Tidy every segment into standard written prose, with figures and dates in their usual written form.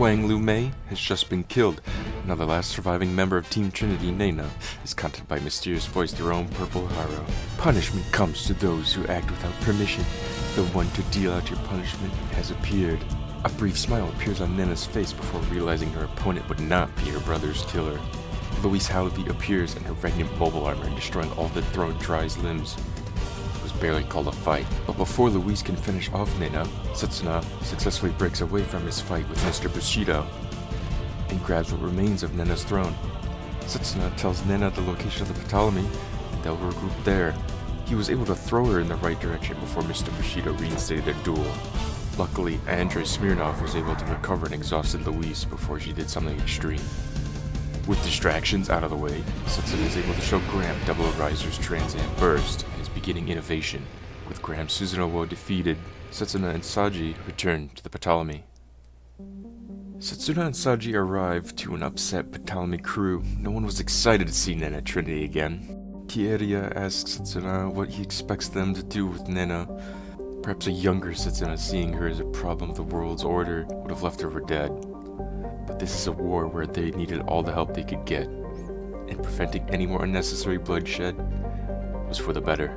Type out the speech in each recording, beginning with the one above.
Wang Lu Mei has just been killed. Now the last surviving member of Team Trinity, Nena, is contacted by a mysterious voice through her own purple haro. Punishment comes to those who act without permission. The one to deal out your punishment has appeared. A brief smile appears on Nena's face before realizing her opponent would not be her brother's killer. Louise Halavie appears in her regnant mobile armor, destroying all that Throne Dry's limbs. It was barely called a fight, but before Louise can finish off Nena, Setsuna successfully breaks away from his fight with Mr. Bushido and grabs what remains of Nena's throne. Setsuna tells Nena the location of the Ptolemy, and they'll regroup there. He was able to throw her in the right direction before Mr. Bushido reinstated a duel. Luckily, Andrei Smirnov was able to recover and exhausted Louise before she did something extreme. With distractions out of the way, Setsuna is able to show Graham Double Riser's Transam Burst, his beginning innovation. With Graham Suzunowo defeated, Setsuna and Saji return to the Ptolemy. Setsuna and Saji arrive to an upset Ptolemy crew. No one was excited to see Nena Trinity again. Kieria asks Setsuna what he expects them to do with Nena. Perhaps a younger Setsuna, seeing her as a problem of the world's order, would have left her for dead. But this is a war where they needed all the help they could get, and preventing any more unnecessary bloodshed was for the better.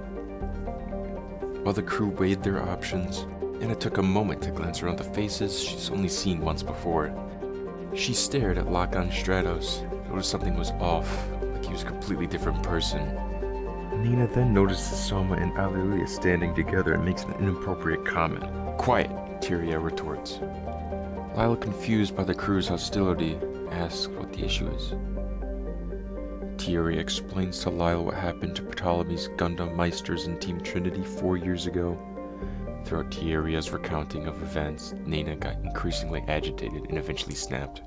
While the crew weighed their options, Nena took a moment to glance around the faces she's only seen once before. She stared at Lakan Stratos, noticed something was off, like he was a completely different person. Nena then notices Soma and Alleluia standing together and makes an inappropriate comment. "Quiet," Tyria retorts. Lila, confused by the crew's hostility, asks what the issue is. Tyria explains to Lila what happened to Ptolemy's Gundam Meisters in Team Trinity 4 years ago. Throughout Tyria's recounting of events, Nena got increasingly agitated and eventually snapped.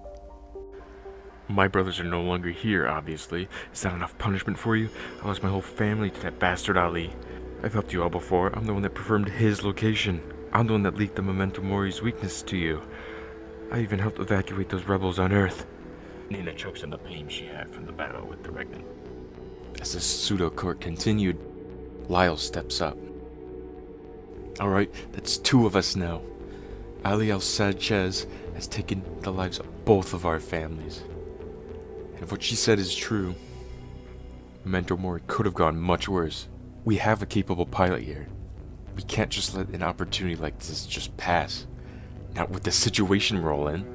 "My brothers are no longer here, obviously. Is that enough punishment for you? I lost my whole family to that bastard Ali. I've helped you all before. I'm the one that confirmed his location. I'm the one that leaked the Memento Mori's weakness to you. I even helped evacuate those rebels on Earth." Nena chokes on the pain she had from the battle with the Regnant. As the pseudo-court continued, Lyle steps up. "Alright, that's 2 of us now. Ali Al-Sanchez has taken the lives of both of our families. And if what she said is true, Memento Mori could have gone much worse. We have a capable pilot here. We can't just let an opportunity like this just pass. Not with the situation we're in."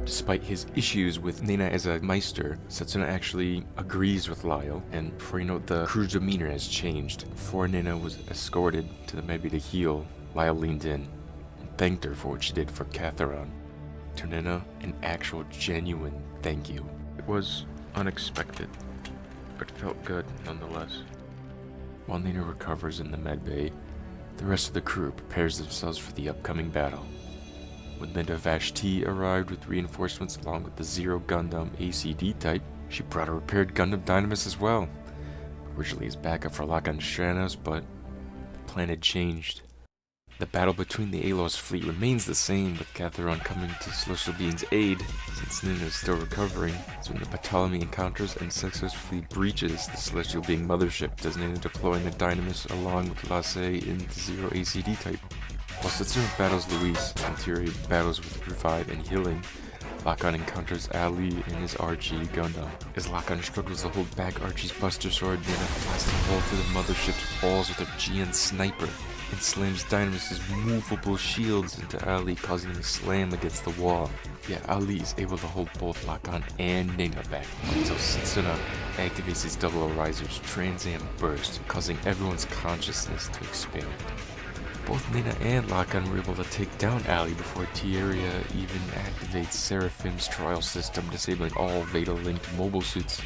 Despite his issues with Nena as a Meister, Setsuna actually agrees with Lyle, and before you know it, the crew's demeanor has changed. Before Nena was escorted to the Mebi to heal, Lyle leaned in and thanked her for what she did for Catharon. To Nena, an actual genuine thank you. It was unexpected, but felt good nonetheless. While Nena recovers in the medbay, the rest of the crew prepares themselves for the upcoming battle. When Linda Vashti arrived with reinforcements along with the Zero Gundam ACD type, she brought a repaired Gundam Dynamis as well. Originally as backup for Lakan Stratos, but the plan had changed. The battle between the Alos fleet remains the same, with Catharon coming to Celestial Being's aid. Since Nena is still recovering, so when the Ptolemy encounters and successfully breaches the Celestial Being mothership, does Nena deploying the Dynamis along with Lasse in the Zero ACD type. While Setsuna battles Luis, and Tyria battles with Revive and Healing, Lakan encounters Ali in his Archie Gundam. As Lakan struggles to hold back Archie's Buster Sword, Nena blasts a hole through the mothership's walls with her GN Sniper, and slams Dynamis' movable shields into Ali, causing him to slam against the wall. Yet Ali is able to hold both Lakan and Nena back, until Setsuna activates his Double Riser's Transam Burst, causing everyone's consciousness to expand. Both Nena and Lakan were able to take down Ali before Tyria even activates Seraphim's trial system, disabling all Veda-linked mobile suits.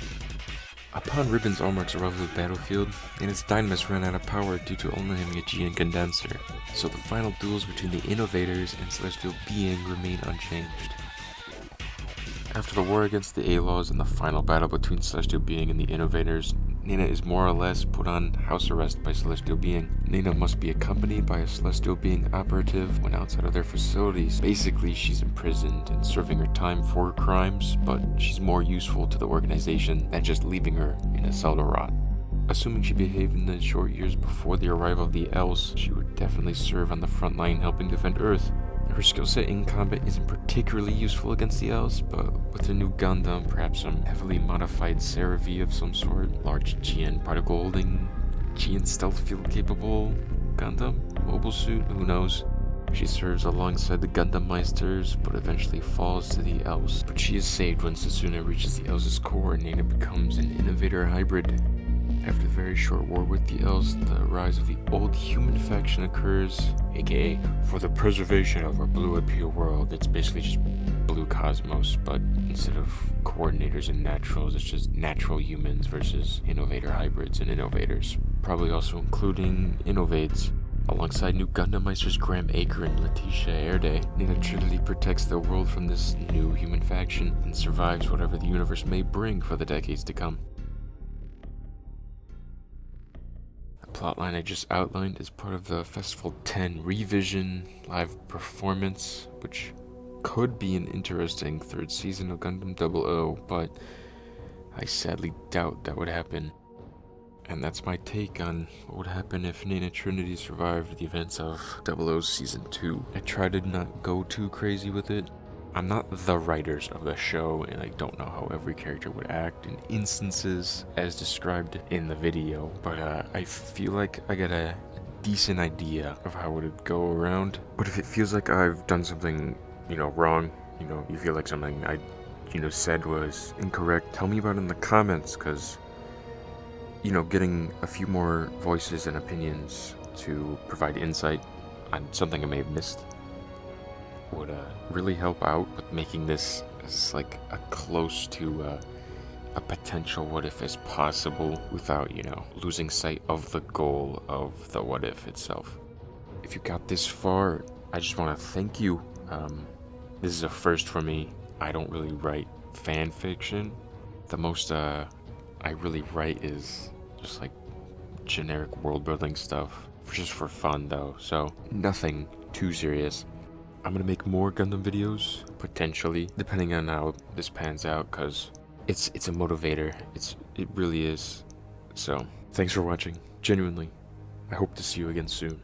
Upon Ribbon's Armark's arrival to the battlefield, Nena's Dynamis ran out of power due to only having a GN condenser, so the final duels between the Innovators and Celestial Being remain unchanged. After the war against the Alos and the final battle between Celestial Being and the Innovators, Nena is more or less put on house arrest by Celestial Being. Nena must be accompanied by a Celestial Being operative when outside of their facilities. Basically, she's imprisoned and serving her time for her crimes, but she's more useful to the organization than just leaving her in a cell to rot. Assuming she behaved in the short years before the arrival of the Else, she would definitely serve on the front line helping defend Earth. Her Her skill set in combat isn't particularly useful against the elves, but with a new Gundam, perhaps some heavily modified Ceravi of some sort, large GN particle holding, GN stealth field capable Gundam, mobile suit, who knows. She serves alongside the Gundam Meisters, but eventually falls to the elves. But she is saved when Setsuna reaches the elves' core and Nana becomes an innovator hybrid. After a very short war with the elves, the rise of the old human faction occurs, aka for the preservation of our blue Appeal world. It's basically just blue cosmos, but instead of coordinators and naturals, it's just natural humans versus innovator hybrids and innovators. Probably also including innovates. Alongside new Gundam Meisters Graham Aker and Letitia Erde, Nana Trinity protects the world from this new human faction and survives whatever the universe may bring for the decades to come. The plotline I just outlined is part of the Festival 10 revision live performance, which could be an interesting third season of Gundam 00, but I sadly doubt that would happen. And that's my take on what would happen if Nana Trinity survived the events of 00's Season 2. I try to not go too crazy with it. I'm not the writers of the show, and I don't know how every character would act in instances as described in the video, but I feel like I got a decent idea of how it would go around. But if it feels like I've done something, wrong, you feel like something I, said was incorrect, tell me about it in the comments, because getting a few more voices and opinions to provide insight on something I may have missed would really help out with making this as like a close to a potential what if as possible without, losing sight of the goal of the what if itself. If you got this far, I just want to thank you. This is a first for me. I don't really write fan fiction. The most I really write is just like generic world building stuff, just for fun though, so nothing too serious. I'm gonna make more Gundam videos, potentially, depending on how this pans out, cause it's a motivator, it really is. So, thanks for watching, genuinely. I hope to see you again soon.